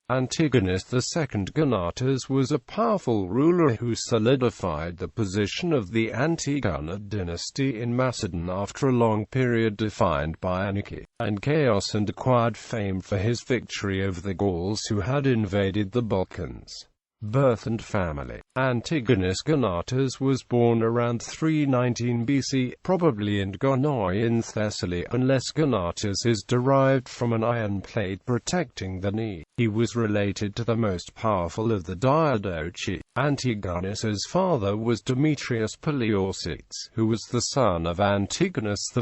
Antigonus II Gonatas was a powerful ruler who solidified the position of the Antigonid dynasty in Macedon after a long period defined by anarchy and chaos, and acquired fame for his victory over the Gauls who had invaded the Balkans. Birth and family. Antigonus Gonatas was born around 319 BC, probably in Gonoi in Thessaly, unless Gonatas is derived from an iron plate protecting the knee. He was related to the most powerful of the Diadochi. Antigonus's father was Demetrius Poliorcetes, who was the son of Antigonus I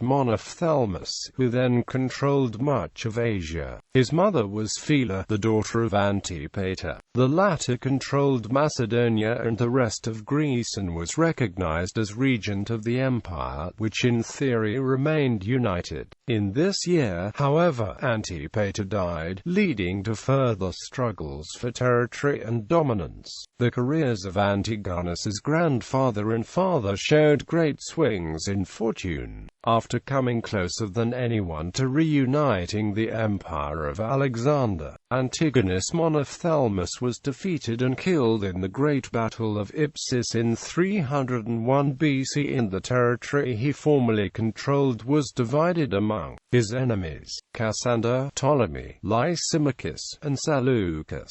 Monophthalmus, who then controlled much of Asia. His mother was Phila, the daughter of Antipater. The latter controlled Macedonia and the rest of Greece and was recognized as regent of the empire, which in theory remained united. In this year, however, Antipater died, leading to further struggles for territory and dominance. The careers of Antigonus's grandfather and father showed great swings in fortune. After coming closer than anyone to reuniting the empire of Alexander, Antigonus Monophthalmus was defeated and killed in the Great Battle of Ipsus in 301 BC. In the territory he formerly controlled was divided among his enemies, Cassander, Ptolemy, Lysimachus, and Seleucus.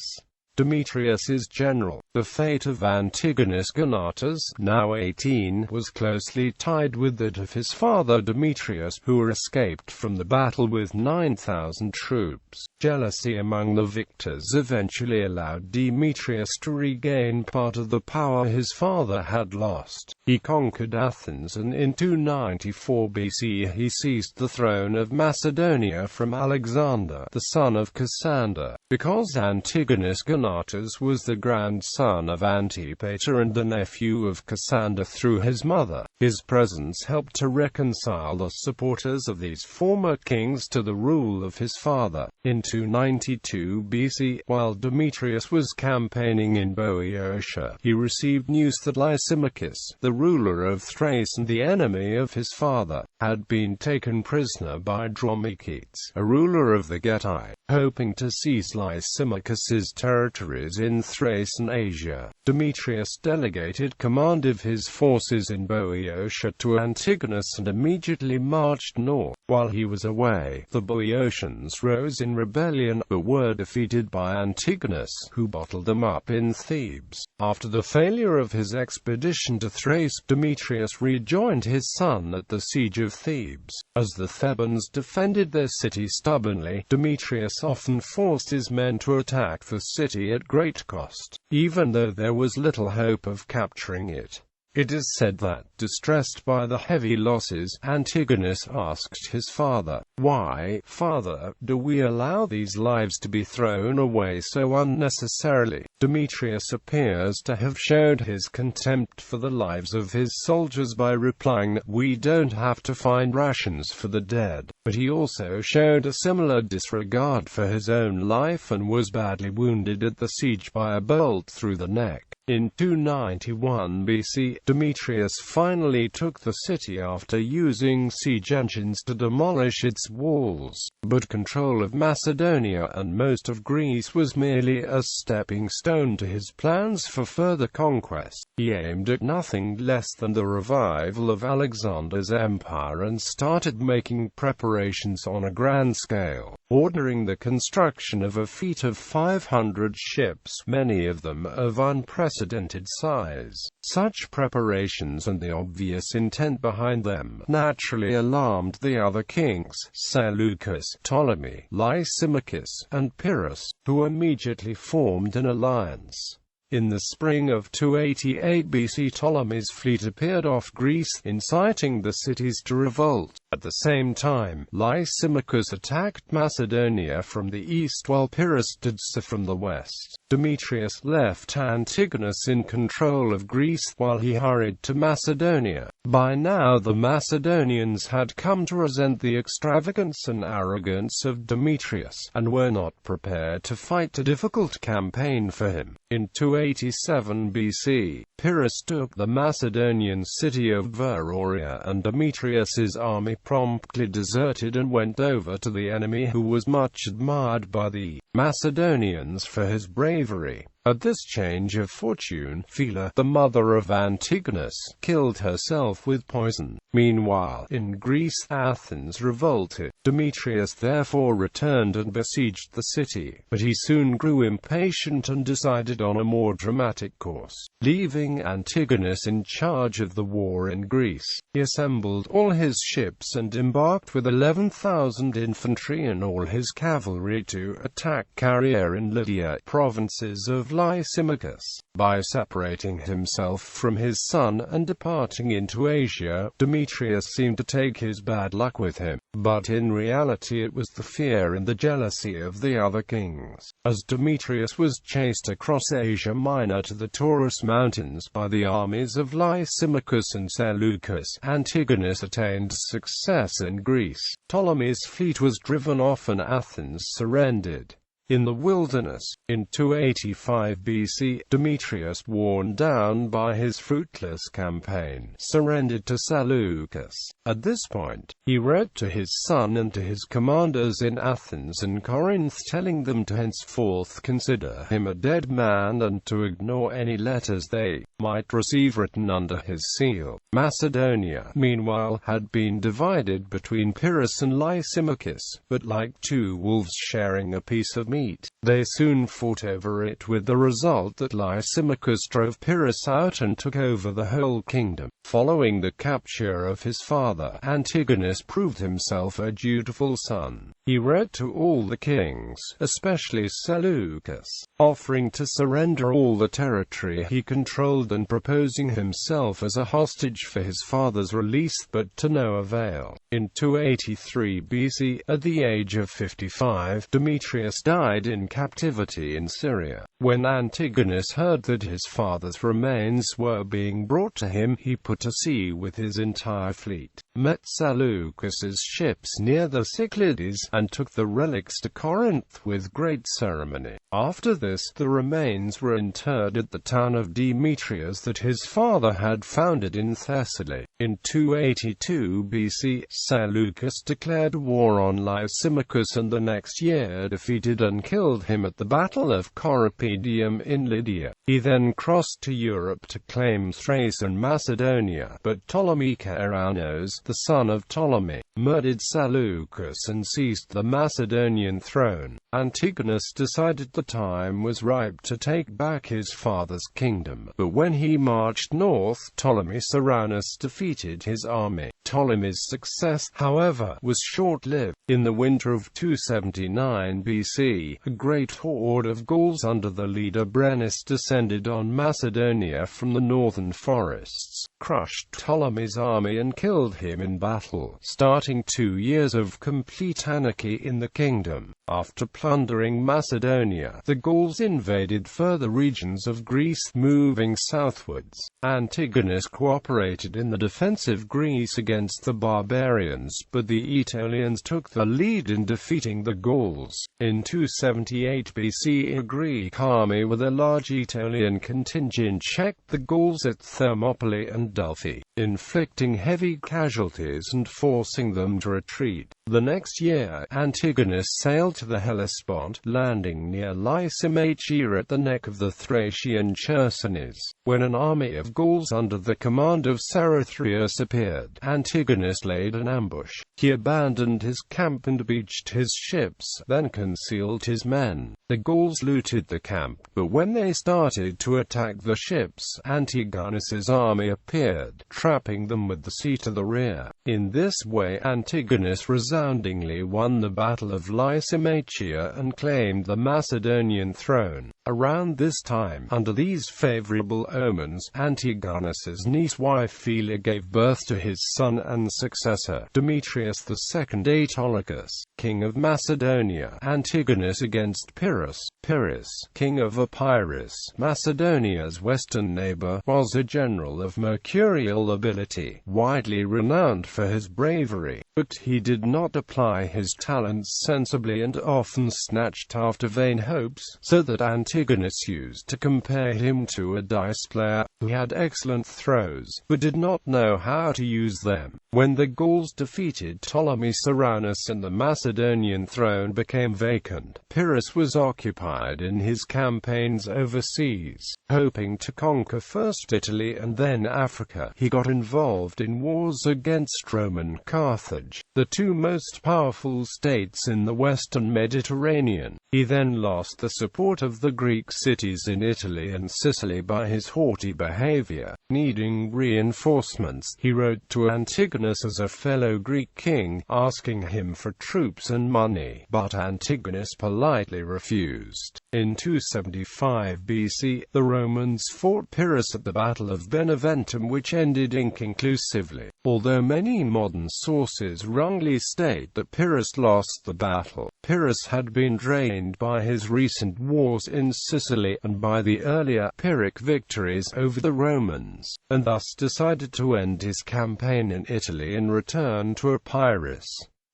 Demetrius's general. The fate of Antigonus Gonatas, now 18, was closely tied with that of his father Demetrius, who escaped from the battle with 9,000 troops. Jealousy among the victors eventually allowed Demetrius to regain part of the power his father had lost. He conquered Athens, and in 294 BC he seized the throne of Macedonia from Alexander, the son of Cassander. Because Antigonus Gonatas was the grandson of Antipater and the nephew of Cassander through his mother, his presence helped to reconcile the supporters of these former kings to the rule of his father. In 292 BC, while Demetrius was campaigning in Boeotia, he received news that Lysimachus, the ruler of Thrace and the enemy of his father, had been taken prisoner by Dromicetes, a ruler of the Getae. Hoping to seize Lysimachus's territories in Thrace and Asia, Demetrius delegated command of his forces in Boeotia to Antigonus and immediately marched north. While he was away, the Boeotians rose in rebellion, but were defeated by Antigonus, who bottled them up in Thebes. After the failure of his expedition to Thrace, Demetrius rejoined his son at the siege of Thebes. As the Thebans defended their city stubbornly, Demetrius often forced his men to attack the city at great cost, even though there was little hope of capturing it. It is said that, distressed by the heavy losses, Antigonus asked his father, "Why, father, do we allow these lives to be thrown away so unnecessarily?" Demetrius appears to have showed his contempt for the lives of his soldiers by replying that we don't have to find rations for the dead. But he also showed a similar disregard for his own life and was badly wounded at the siege by a bolt through the neck. In 291 BC, Demetrius finally took the city after using siege engines to demolish its walls. But control of Macedonia and most of Greece was merely a stepping stone to his plans for further conquest. He aimed at nothing less than the revival of Alexander's empire and started making preparations on a grand scale, ordering the construction of a fleet of 500 ships, many of them of unprecedented size. Such preparations and the obvious intent behind them naturally alarmed the other kings, Seleucus, Ptolemy, Lysimachus, and Pyrrhus, who immediately formed an alliance. In the spring of 288 BC, Ptolemy's fleet appeared off Greece, inciting the cities to revolt. At the same time, Lysimachus attacked Macedonia from the east while Pyrrhus did so from the west. Demetrius left Antigonus in control of Greece while he hurried to Macedonia. By now the Macedonians had come to resent the extravagance and arrogance of Demetrius, and were not prepared to fight a difficult campaign for him. In 287 BC, Pyrrhus took the Macedonian city of Veroria and Demetrius's army promptly deserted and went over to the enemy, who was much admired by the Macedonians for his bravery. At this change of fortune, Phila, the mother of Antigonus, killed herself with poison. Meanwhile, in Greece, Athens revolted. Demetrius therefore returned and besieged the city, but he soon grew impatient and decided on a more dramatic course. Leaving Antigonus in charge of the war in Greece, he assembled all his ships and embarked with 11,000 infantry and all his cavalry to attack Caria in Lydia, provinces of Lysimachus. By separating himself from his son and departing into Asia, Demetrius seemed to take his bad luck with him, but in reality it was the fear and the jealousy of the other kings. As Demetrius was chased across Asia Minor to the Taurus Mountains by the armies of Lysimachus and Seleucus, Antigonus attained success in Greece. Ptolemy's fleet was driven off and Athens surrendered. In the wilderness, in 285 BC, Demetrius, worn down by his fruitless campaign, surrendered to Seleucus. At this point, he wrote to his son and to his commanders in Athens and Corinth, telling them to henceforth consider him a dead man and to ignore any letters they might receive written under his seal. Macedonia, meanwhile, had been divided between Pyrrhus and Lysimachus, but like two wolves sharing a piece of meat, they soon fought over it, with the result that Lysimachus drove Pyrrhus out and took over the whole kingdom. Following the capture of his father, Antigonus proved himself a dutiful son. He wrote to all the kings, especially Seleucus, offering to surrender all the territory he controlled and proposing himself as a hostage for his father's release, but to no avail. In 283 BC, at the age of 55, Demetrius died in captivity in Syria. When Antigonus heard that his father's remains were being brought to him, he put to sea with his entire fleet, met Seleucus's ships near the Cyclades, and took the relics to Corinth with great ceremony. After this, the remains were interred at the town of Demetrius that his father had founded in Thessaly. In 282 BC, Seleucus declared war on Lysimachus and the next year defeated and killed him at the Battle of Corupedium in Lydia. He then crossed to Europe to claim Thrace and Macedonia, but Ptolemy Ceranos, the son of Ptolemy, murdered Seleucus and seized the Macedonian throne. Antigonus decided the time was ripe to take back his father's kingdom, but when he marched north, Ptolemy Ceranos defeated his army. Ptolemy's success, however, was short-lived. In the winter of 279 BC, a great horde of Gauls under the leader Brennus descended on Macedonia from the northern forests, crushed Ptolemy's army and killed him in battle, starting 2 years of complete anarchy in the kingdom. After plundering Macedonia, the Gauls invaded further regions of Greece, moving southwards. Antigonus cooperated in the defense of Greece against the barbarians, but the Aetolians took the lead in defeating the Gauls. In 278 BC, a Greek army with a large Aetolian contingent checked the Gauls at Thermopylae and Delphi, inflicting heavy casualties and forcing them to retreat. The next year, Antigonus sailed to the Hellespont, landing near Lysimachia at the neck of the Thracian Chersonese. When an army of Gauls under the command of Sarothraeus appeared, Antigonus laid an ambush. He abandoned his camp and beached his ships, then concealed his men. The Gauls looted the camp, but when they started to attack the ships, Antigonus's army appeared, trapping them with the sea to the rear. In this way, Antigonus resoundingly won the Battle of Lysimachia and claimed the Macedonian throne. Around this time, under these favorable omens, Antigonus's niece-wife Phila gave birth to his son and successor, Demetrius II Autolycus, king of Macedonia. Antigonus against Pyrrhus. Pyrrhus, king of Epirus, Macedonia's western neighbor, was a general of mercurial ability, widely renowned for his bravery, but he did not apply his talents sensibly and often snatched after vain hopes, so that Antigonus Antigonus used to compare him to a dice player, who had excellent throws, but did not know how to use them. When the Gauls defeated Ptolemy Ceraunus and the Macedonian throne became vacant, Pyrrhus was occupied in his campaigns overseas. Hoping to conquer first Italy and then Africa, he got involved in wars against Rome and Carthage, the two most powerful states in the western Mediterranean. He then lost the support of the Greek cities in Italy and Sicily by his haughty behavior. Needing reinforcements, he wrote to Antigonus as a fellow Greek king, asking him for troops and money, but Antigonus politely refused. In 275 BC, the Romans fought Pyrrhus at the Battle of Beneventum, which ended inconclusively. Although many modern sources wrongly state that Pyrrhus lost the battle, Pyrrhus had been drained by his recent wars in Sicily and by the earlier Pyrrhic victories over the Romans, and thus decided to end his campaign in Italy and return to Epirus.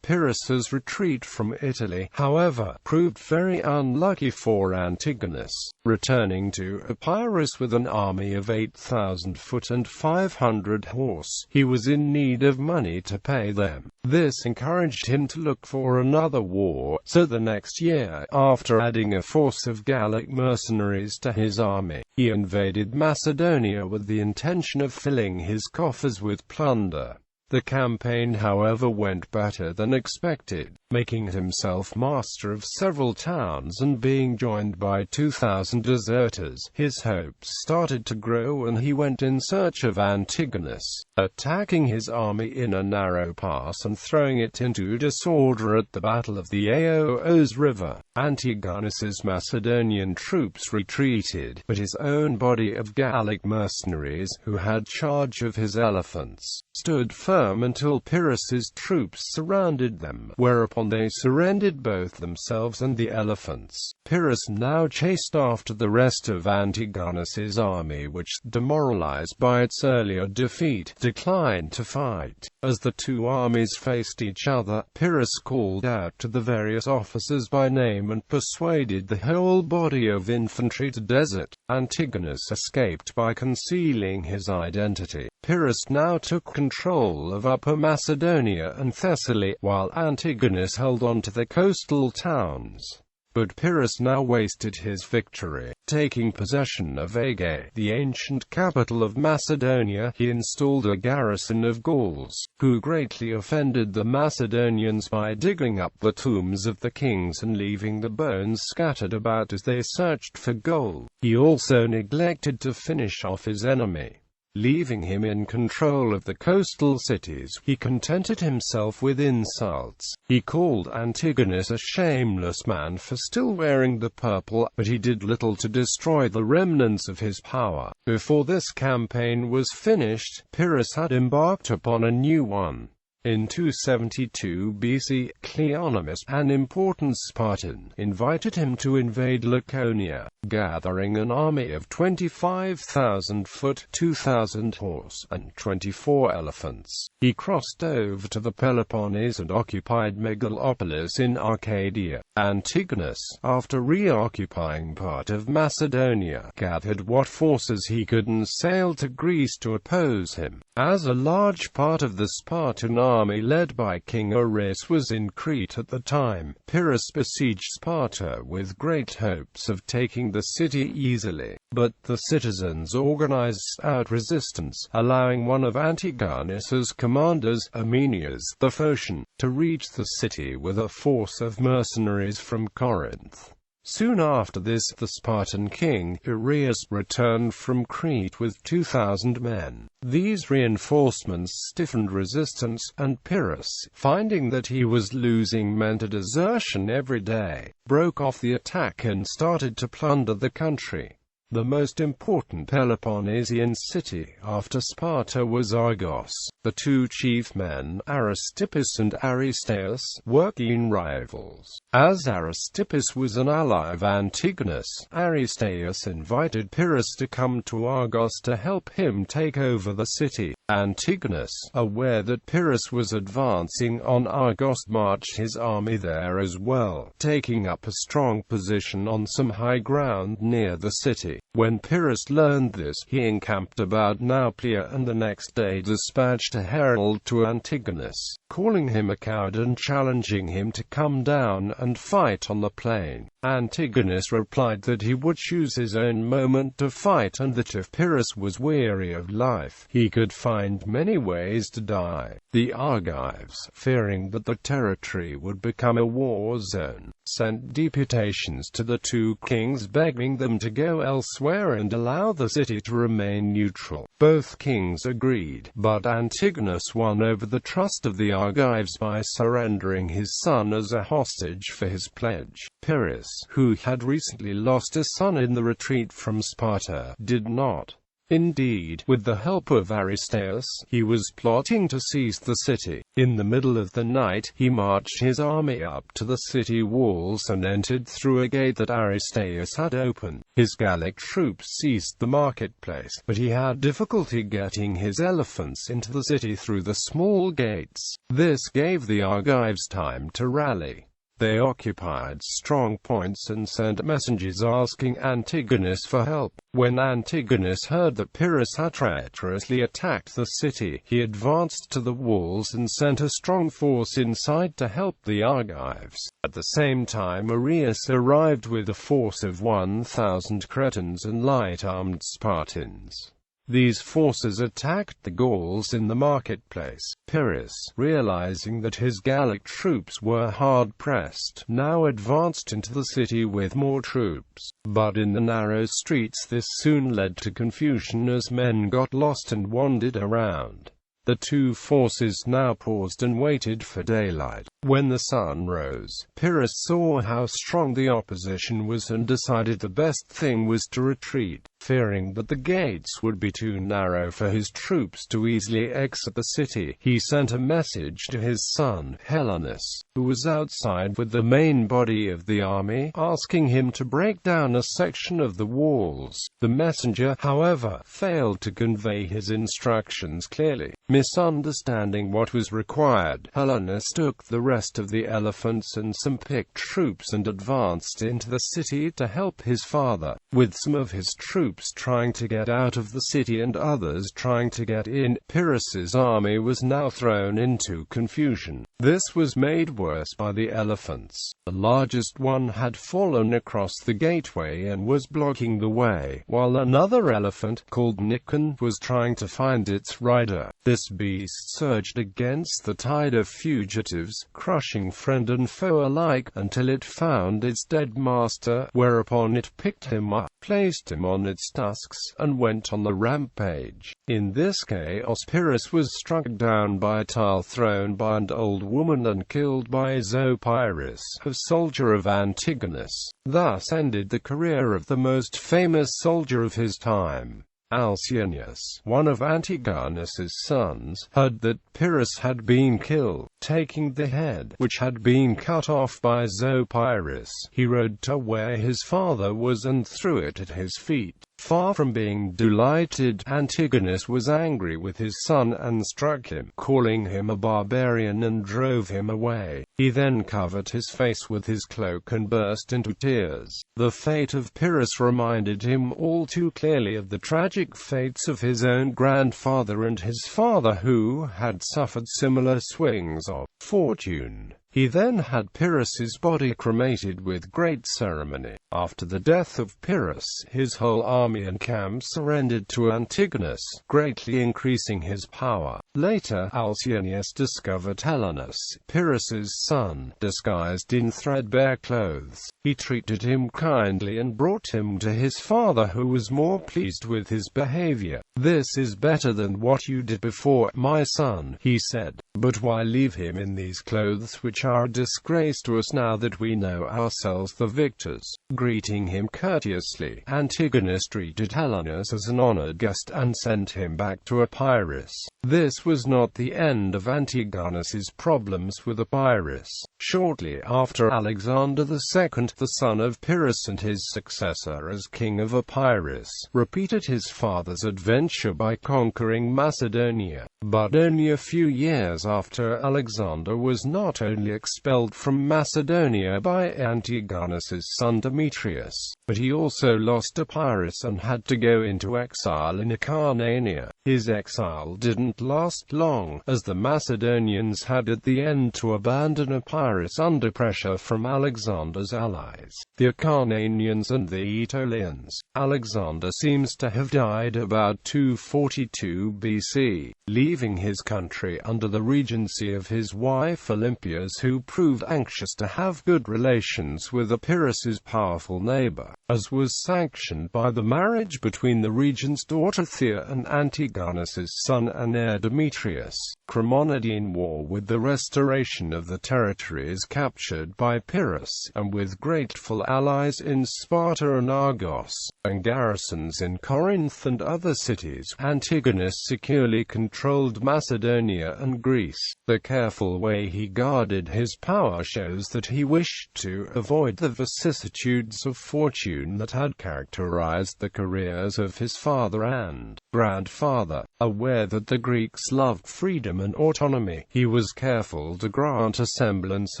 Pyrrhus's retreat from Italy, however, proved very unlucky for Antigonus. Returning to Epirus with an army of 8,000 foot and 500 horse, he was in need of money to pay them. This encouraged him to look for another war, so the next year, after adding a force of Gallic mercenaries to his army, he invaded Macedonia with the intention of filling his coffers with plunder. The campaign, however, went better than expected, making himself master of several towns and being joined by 2,000 deserters. His hopes started to grow and he went in search of Antigonus, attacking his army in a narrow pass and throwing it into disorder at the Battle of the Aoos River. Antigonus's Macedonian troops retreated, but his own body of Gallic mercenaries, who had charge of his elephants, stood firm until Pyrrhus's troops surrounded them, whereupon they surrendered both themselves and the elephants. Pyrrhus now chased after the rest of Antigonus's army, which, demoralized by its earlier defeat, declined to fight. As the two armies faced each other, Pyrrhus called out to the various officers by name and persuaded the whole body of infantry to desert. Antigonus escaped by concealing his identity. Pyrrhus now took control of Upper Macedonia and Thessaly, while Antigonus held on to the coastal towns. But Pyrrhus now wasted his victory. Taking possession of Aegae, the ancient capital of Macedonia, he installed a garrison of Gauls, who greatly offended the Macedonians by digging up the tombs of the kings and leaving the bones scattered about as they searched for gold. He also neglected to finish off his enemy. Leaving him in control of the coastal cities, he contented himself with insults. He called Antigonus a shameless man for still wearing the purple, but he did little to destroy the remnants of his power. Before this campaign was finished, Pyrrhus had embarked upon a new one. In 272 BC, Cleonymus, an important Spartan, invited him to invade Laconia. Gathering an army of 25,000 foot, 2,000 horse, and 24 elephants, he crossed over to the Peloponnese and occupied Megalopolis in Arcadia. Antigonus, after reoccupying part of Macedonia, gathered what forces he could and sailed to Greece to oppose him. As a large part of the Spartan army led by King Ares was in Crete at the time, Pyrrhus besieged Sparta with great hopes of taking the city easily. But the citizens organized stout resistance, allowing one of Antigonus's commanders, Amenias the Phocian, to reach the city with a force of mercenaries from Corinth. Soon after this, the Spartan king, Piraeus, returned from Crete with 2,000 men. These reinforcements stiffened resistance, and Pyrrhus, finding that he was losing men to desertion every day, broke off the attack and started to plunder the country. The most important Peloponnesian city after Sparta was Argos. The two chief men, Aristippus and Aristeus, were keen rivals. As Aristippus was an ally of Antigonus, Aristeus invited Pyrrhus to come to Argos to help him take over the city. Antigonus, aware that Pyrrhus was advancing on Argos, marched his army there as well, taking up a strong position on some high ground near the city. When Pyrrhus learned this, he encamped about Nauplia and the next day dispatched a herald to Antigonus, calling him a coward and challenging him to come down and fight on the plain. Antigonus replied that he would choose his own moment to fight, and that if Pyrrhus was weary of life, he could find many ways to die. The Argives, fearing that the territory would become a war zone, sent deputations to the two kings begging them to go elsewhere and allow the city to remain neutral. Both kings agreed, but Antigonus won over the trust of the Argives by surrendering his son as a hostage for his pledge. Pyrrhus, who had recently lost a son in the retreat from Sparta, did not. Indeed, with the help of Aristeus, he was plotting to seize the city. In the middle of the night, he marched his army up to the city walls and entered through a gate that Aristeus had opened. His Gallic troops seized the marketplace, but he had difficulty getting his elephants into the city through the small gates. This gave the Argives time to rally. They occupied strong points and sent messengers asking Antigonus for help. When Antigonus heard that Pyrrhus had treacherously attacked the city, he advanced to the walls and sent a strong force inside to help the Argives. At the same time, Arius arrived with a force of 1,000 Cretans and light-armed Spartans. These forces attacked the Gauls in the marketplace. Pyrrhus, realizing that his Gallic troops were hard-pressed, now advanced into the city with more troops. But in the narrow streets this soon led to confusion as men got lost and wandered around. The two forces now paused and waited for daylight. When the sun rose, Pyrrhus saw how strong the opposition was and decided the best thing was to retreat. Fearing that the gates would be too narrow for his troops to easily exit the city, he sent a message to his son, Helenus, who was outside with the main body of the army, asking him to break down a section of the walls. The messenger, however, failed to convey his instructions clearly. Misunderstanding what was required, Helenus took the rest of the elephants and some picked troops and advanced into the city to help his father. With some of his troops trying to get out of the city and others trying to get in, Pyrrhus's army was now thrown into confusion. This was made worse by the elephants. The largest one had fallen across the gateway and was blocking the way, while another elephant, called Nikon, was trying to find its rider. This beast surged against the tide of fugitives, crushing friend and foe alike, until it found its dead master, whereupon it picked him up, placed him on its tusks, and went on the rampage. In this chaos Pyrrhus was struck down by a tile thrown by an old woman and killed by Zopyrus, a soldier of Antigonus. Thus ended the career of the most famous soldier of his time. Alcinoius, one of Antigonus's sons, heard that Pyrrhus had been killed. Taking the head, which had been cut off by Zopyrus, he rode to where his father was and threw it at his feet. Far from being delighted, Antigonus was angry with his son and struck him, calling him a barbarian, and drove him away. He then covered his face with his cloak and burst into tears. The fate of Pyrrhus reminded him all too clearly of the tragic fates of his own grandfather and his father, who had suffered similar swings of fortune. He then had Pyrrhus's body cremated with great ceremony. After the death of Pyrrhus, his whole army and camp surrendered to Antigonus, greatly increasing his power. Later, Alcinoius discovered Helenus, Pyrrhus's son, disguised in threadbare clothes. He treated him kindly and brought him to his father, who was more pleased with his behavior. "This is better than what you did before, my son," he said. "But why leave him in these clothes which which are a disgrace to us now that we know ourselves the victors. Greeting him courteously, Antigonus treated Helenus as an honored guest and sent him back to Epirus. This was not the end of Antigonus's problems with Epirus. Shortly after, Alexander II, the son of Pyrrhus and his successor as king of Epirus, repeated his father's adventure by conquering Macedonia. But only a few years after, Alexander was not only expelled from Macedonia by Antigonus's son Demetrius, but he also lost Epirus and had to go into exile in Acarnania. His exile didn't last long, as the Macedonians had at the end to abandon Epirus under pressure from Alexander's allies, the Acarnanians and the Aetolians. Alexander seems to have died about 242 BC, leaving his country under the regency of his wife Olympias, who proved anxious to have good relations with Epirus's powerful neighbor, as was sanctioned by the marriage between the regent's daughter Thea and Antigonus's son and heir Demetrius. Cremonidine war with the restoration of the territories captured by Pyrrhus, and with grateful allies in Sparta and Argos, and garrisons in Corinth and other cities, Antigonus securely controlled Macedonia and Greece. The careful way he guarded his power shows that he wished to avoid the vicissitudes of fortune that had characterized the careers of his father and grandfather. Aware that the Greeks loved freedom and autonomy, he was careful to grant a semblance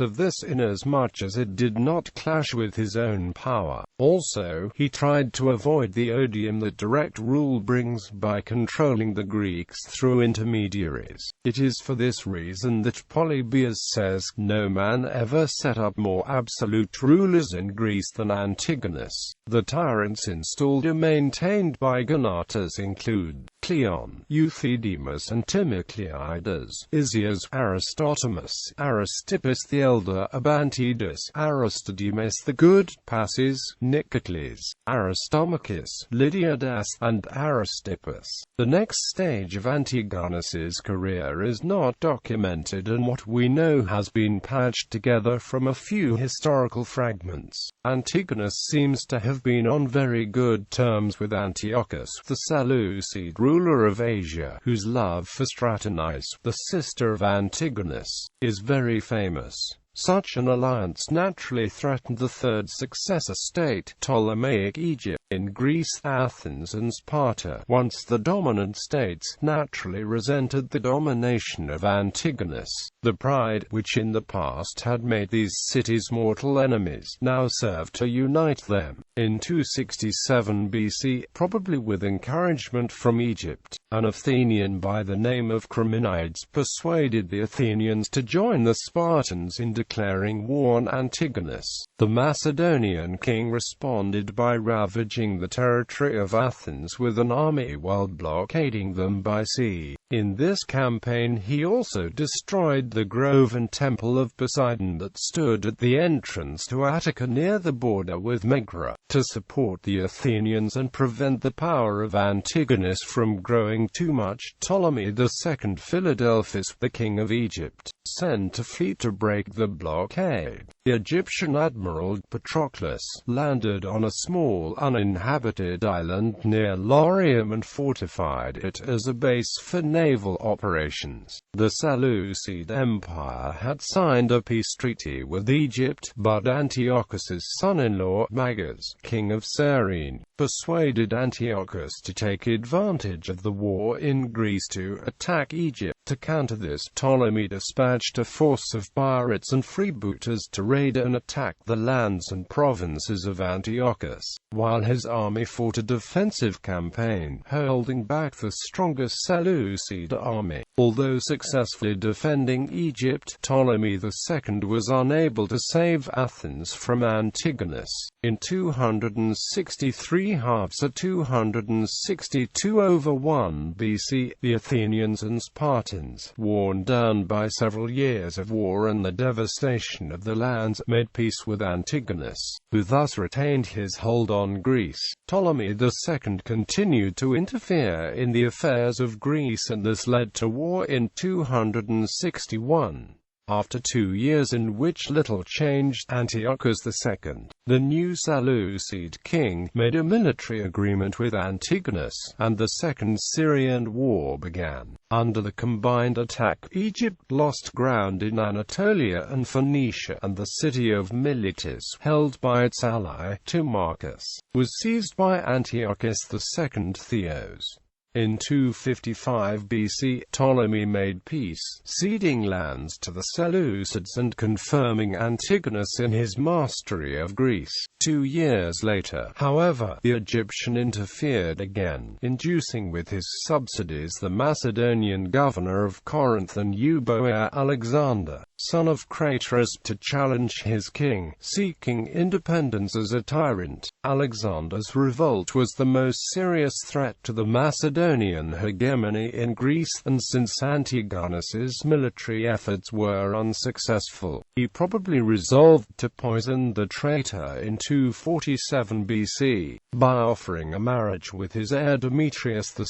of this inasmuch as it did not clash with his own power. Also, he tried to avoid the odium that direct rule brings by controlling the Greeks through intermediaries. It is for this reason that Polybius says, "No man ever set up more absolute rulers in Greece than Antigonus." The tyrants installed or maintained by Gonatas include Cleon, Euthydemus and Timocleidas, Isias, Aristotimus, Aristippus the elder, Abantidas, Aristodemus the good, Passes, Nicocles, Aristomachus, Lydiadas, and Aristippus. The next stage of Antigonus's career is not documented, and what we know has been patched together from a few historical fragments. Antigonus seems to have been on very good terms with Antiochus, the Seleucid ruler of Asia, whose love for Stratonice, the sister of Antigonus, is very famous. Such an alliance naturally threatened the third successor state, Ptolemaic Egypt, in Greece, Athens and Sparta, once the dominant states, naturally resented the domination of Antigonus. The pride, which in the past had made these cities mortal enemies, now served to unite them. In 267 BC, probably with encouragement from Egypt, an Athenian by the name of Cremonides persuaded the Athenians to join the Spartans in declaring war on Antigonus. The Macedonian king responded by ravaging the territory of Athens with an army while blockading them by sea. In this campaign he also destroyed the grove and temple of Poseidon that stood at the entrance to Attica near the border with Megara. To support the Athenians and prevent the power of Antigonus from growing too much, Ptolemy II Philadelphus, the king of Egypt, sent a fleet to break the blockade. The Egyptian admiral Patroclus landed on a small uninhabited island near Laurium and fortified it as a base for naval operations. The Seleucid Empire had signed a peace treaty with Egypt, but Antiochus's son-in-law, Magas, king of Cyrene, persuaded Antiochus to take advantage of the war in Greece to attack Egypt. To counter this, Ptolemy dispatched a force of pirates and freebooters to raid and attack the lands and provinces of Antiochus, while his army fought a defensive campaign, holding back the strongest Seleucid army. Although successfully defending Egypt, Ptolemy II was unable to save Athens from Antigonus. In 263 halves at 262/1 BC, the Athenians and Spartans, worn down by several years of war and the devastation of the lands, made peace with Antigonus, who thus retained his hold on Greece. Ptolemy II continued to interfere in the affairs of Greece, and this led to war in 261. After 2 years in which little changed, Antiochus II, the new Seleucid king, made a military agreement with Antigonus, and the Second Syrian War began. Under the combined attack, Egypt lost ground in Anatolia and Phoenicia, and the city of Miletus, held by its ally, Timarchus, was seized by Antiochus II Theos. In 255 BC, Ptolemy made peace, ceding lands to the Seleucids and confirming Antigonus in his mastery of Greece. 2 years later, however, the Egyptian interfered again, inducing with his subsidies the Macedonian governor of Corinth and Euboea Alexander, son of Craterus, to challenge his king, seeking independence as a tyrant. Alexander's revolt was the most serious threat to the Macedonian hegemony in Greece, and since Antigonus's military efforts were unsuccessful, he probably resolved to poison the traitor in 247 BC, by offering a marriage with his heir Demetrius II.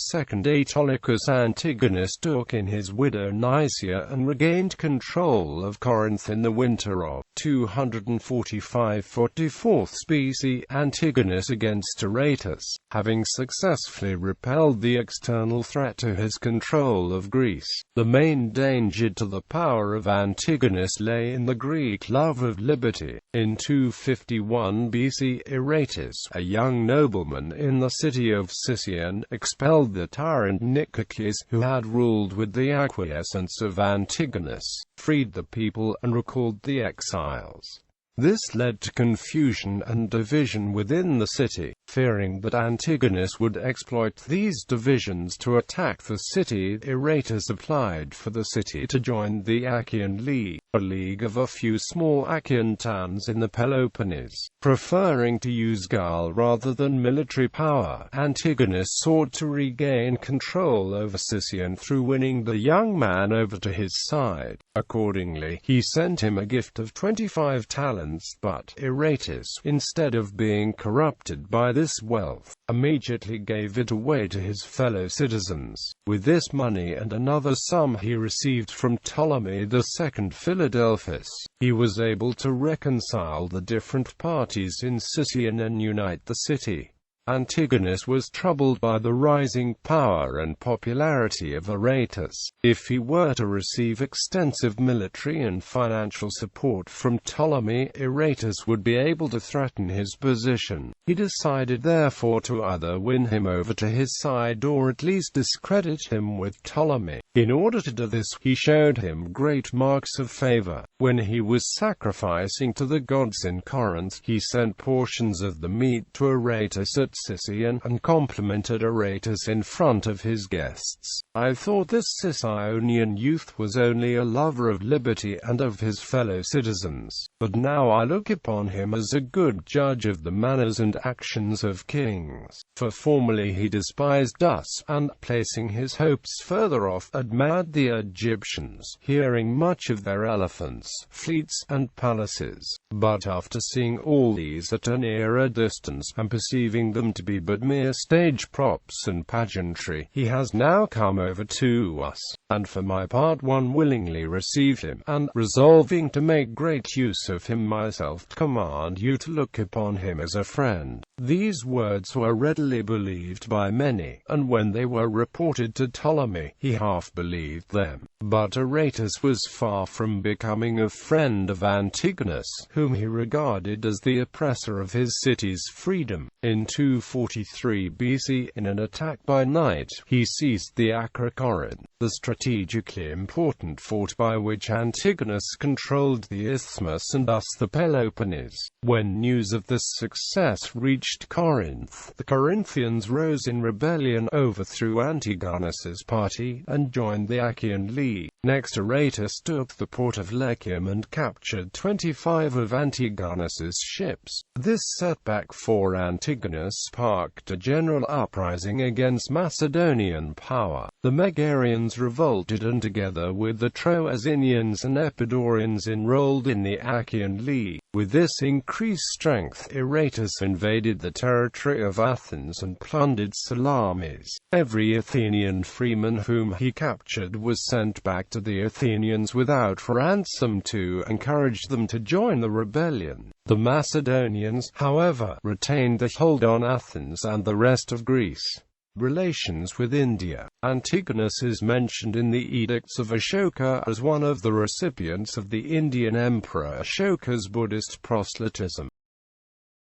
Autolycus. Antigonus took in his widow Nicaea and regained control of Corinth in the winter of 245–44 BC. Antigonus against Taratus, having successfully repelled the external threat to his control of Greece. The main danger to the power of Antigonus lay in the Greek love of liberty. In 251 BC, Taratus, a young nobleman in the city of Sicyon, expelled the tyrant Nicocles, who had ruled with the acquiescence of Antigonus, freed the people, and recalled the exiles. This led to confusion and division within the city. Fearing that Antigonus would exploit these divisions to attack the city, Taratus applied for the city to join the Achaean League, a league of a few small Achaean towns in the Peloponnese. Preferring to use guile rather than military power, Antigonus sought to regain control over Sicyon through winning the young man over to his side. Accordingly, he sent him a gift of 25 talents, but Taratus, instead of being corrupted by this wealth, immediately gave it away to his fellow citizens. With this money and another sum he received from Ptolemy II Philadelphus, he was able to reconcile the different parties in Sicyon and unite the city. Antigonus was troubled by the rising power and popularity of Taratus. If he were to receive extensive military and financial support from Ptolemy, Taratus would be able to threaten his position. He decided therefore to either win him over to his side or at least discredit him with Ptolemy. In order to do this, he showed him great marks of favor. When he was sacrificing to the gods in Corinth, he sent portions of the meat to Taratus at Sicyon, and complimented Taratus in front of his guests. I thought this Sicyonian youth was only a lover of liberty and of his fellow citizens, but now I look upon him as a good judge of the manners and actions of kings. For formerly he despised us, and, placing his hopes further off, admired the Egyptians, hearing much of their elephants, fleets, and palaces. But after seeing all these at a nearer distance, and perceiving them to be but mere stage props and pageantry, he has now come over to us, and for my part one willingly received him, and, resolving to make great use of him myself, command you to look upon him as a friend. These words were readily believed by many, and when they were reported to Ptolemy, he half believed them. But Taratus was far from becoming a friend of Antigonus, whom he regarded as the oppressor of his city's freedom. In 243 BC, in an attack by night, he seized the Acrocorinth, the strategically important fort by which Antigonus controlled the isthmus and thus the Peloponnese. When news of this success reached Corinth, the Corinthians rose in rebellion, overthrew Antigonus's party, and joined the Achaean League. Next, Taratus took the port of Lechium and captured 25 of Antigonus's ships. This setback for Antigonus sparked a general uprising against Macedonian power. The Megarians revolted, and together with the Troezenians and Epidaurians enrolled in the Achaean League. With this increased strength, Taratus invaded the territory of Athens and plundered Salamis. Every Athenian freeman whom he captured was sent back to the Athenians without ransom to encourage them to join the rebellion. The Macedonians, however, retained a hold on Athens and the rest of Greece. Relations with India. Antigonus is mentioned in the Edicts of Ashoka as one of the recipients of the Indian Emperor Ashoka's Buddhist proselytism.